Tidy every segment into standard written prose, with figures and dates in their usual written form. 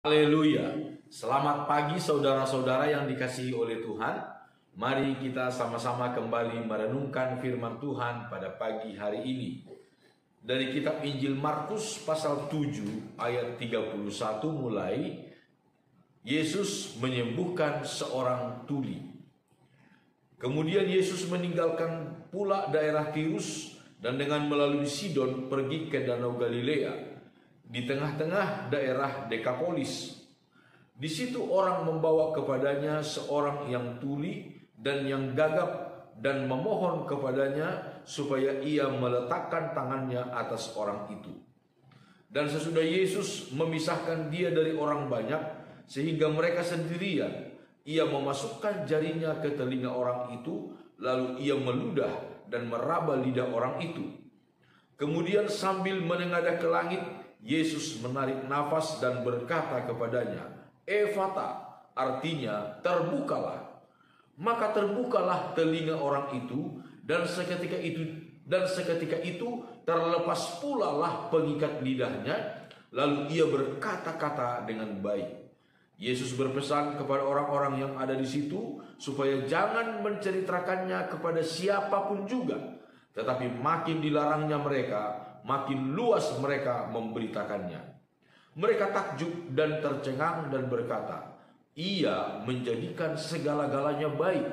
Haleluya. Selamat pagi saudara-saudara yang dikasihi oleh Tuhan. Mari kita sama-sama kembali merenungkan firman Tuhan pada pagi hari ini. Dari kitab Injil Markus pasal 7 ayat 31 mulai, Yesus menyembuhkan seorang tuli. Kemudian Yesus meninggalkan pula daerah Tirus dan dengan melalui Sidon pergi ke Danau Galilea. Di tengah-tengah daerah Dekapolis. Di situ orang membawa kepadanya seorang yang tuli dan yang gagap dan memohon kepadanya supaya ia meletakkan tangannya atas orang itu. Dan sesudah Yesus memisahkan dia dari orang banyak sehingga mereka sendirian, ia memasukkan jarinya ke telinga orang itu, lalu ia meludah dan meraba lidah orang itu. Kemudian sambil menengadah ke langit, Yesus menarik nafas dan berkata kepadanya, "Efata," artinya terbukalah. Maka terbukalah telinga orang itu, dan seketika itu terlepas pula lah pengikat lidahnya, lalu ia berkata-kata dengan baik. Yesus berpesan kepada orang-orang yang ada di situ supaya jangan menceritakannya kepada siapapun juga, tetapi makin dilarangnya mereka, makin luas mereka memberitakannya. Mereka takjub dan tercengang dan berkata, "Ia menjadikan segala-galanya baik.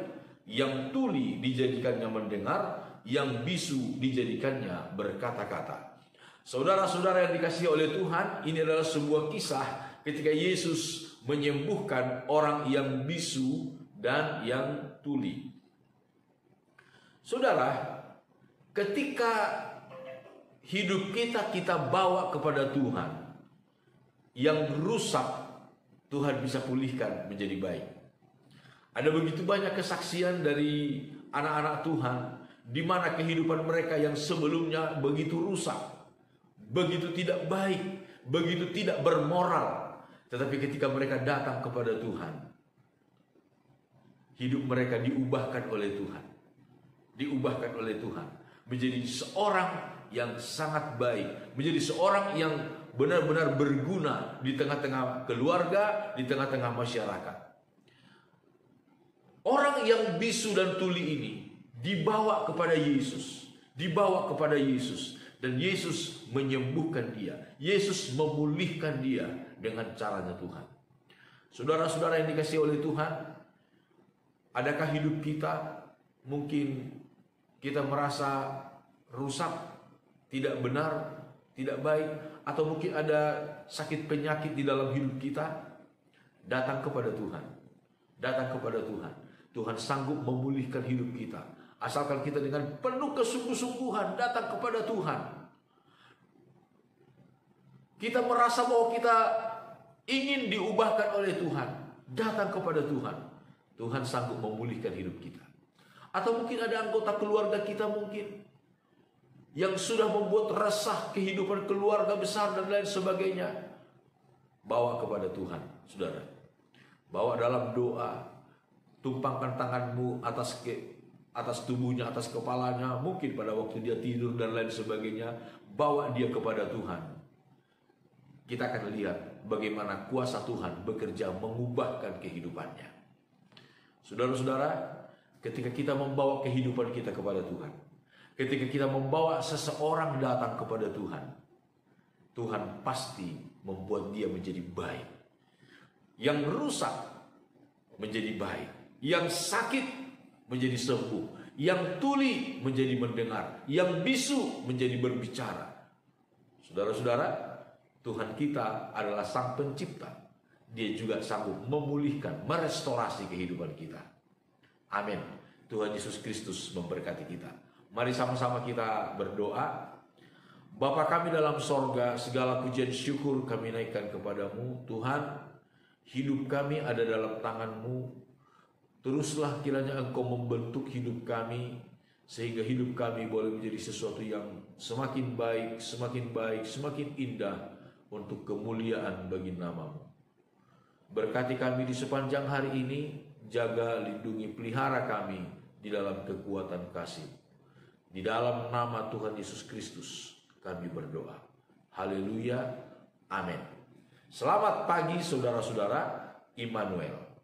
Yang tuli dijadikannya mendengar, yang bisu dijadikannya berkata-kata." Saudara-saudara yang dikasihi oleh Tuhan, ini adalah sebuah kisah ketika Yesus menyembuhkan orang yang bisu dan yang tuli. Saudara, ketika hidup kita bawa kepada Tuhan, yang rusak Tuhan bisa pulihkan menjadi baik. Ada begitu banyak kesaksian dari anak-anak Tuhan di mana kehidupan mereka yang sebelumnya begitu rusak, begitu tidak baik, begitu tidak bermoral, tetapi ketika mereka datang kepada Tuhan, hidup mereka diubahkan oleh Tuhan. Diubahkan oleh Tuhan menjadi seorang yang sangat baik, menjadi seorang yang benar-benar berguna di tengah-tengah keluarga, di tengah-tengah masyarakat. Orang yang bisu dan tuli ini dibawa kepada Yesus, dan Yesus menyembuhkan dia. Yesus memulihkan dia dengan caranya Tuhan. Saudara-saudara yang dikasihi oleh Tuhan, adakah hidup kita mungkin kita merasa rusak, tidak benar, tidak baik, atau mungkin ada sakit penyakit di dalam hidup kita? Datang kepada Tuhan. Datang kepada Tuhan. Tuhan sanggup memulihkan hidup kita. Asalkan kita dengan penuh kesungguh-sungguhan datang kepada Tuhan. Kita merasa bahwa kita ingin diubahkan oleh Tuhan. Datang kepada Tuhan. Tuhan sanggup memulihkan hidup kita. Atau mungkin ada anggota keluarga kita mungkin yang sudah membuat resah kehidupan keluarga besar dan lain sebagainya. Bawa kepada Tuhan, saudara. Bawa dalam doa. Tumpangkan tanganmu atas tubuhnya, atas kepalanya. Mungkin pada waktu dia tidur dan lain sebagainya. Bawa dia kepada Tuhan. Kita akan lihat bagaimana kuasa Tuhan bekerja mengubahkan kehidupannya. Saudara-saudara, ketika kita membawa kehidupan kita kepada Tuhan, ketika kita membawa seseorang datang kepada Tuhan, Tuhan pasti membuat dia menjadi baik. Yang rusak menjadi baik, yang sakit menjadi sembuh, yang tuli menjadi mendengar, yang bisu menjadi berbicara. Saudara-saudara, Tuhan kita adalah Sang Pencipta. Dia juga sanggup memulihkan, merestorasi kehidupan kita. Amin. Tuhan Yesus Kristus memberkati kita. Mari sama-sama kita berdoa. Bapa kami dalam sorga, segala pujian syukur kami naikkan kepadamu. Tuhan, hidup kami ada dalam tangan-Mu. Teruslah kiranya Engkau membentuk hidup kami, sehingga hidup kami boleh menjadi sesuatu yang semakin baik, semakin indah untuk kemuliaan bagi nama-Mu. Berkati kami di sepanjang hari ini, jaga, lindungi, pelihara kami di dalam kekuatan kasih. Di dalam nama Tuhan Yesus Kristus kami berdoa. Haleluya. Amin. Selamat pagi saudara-saudara Immanuel.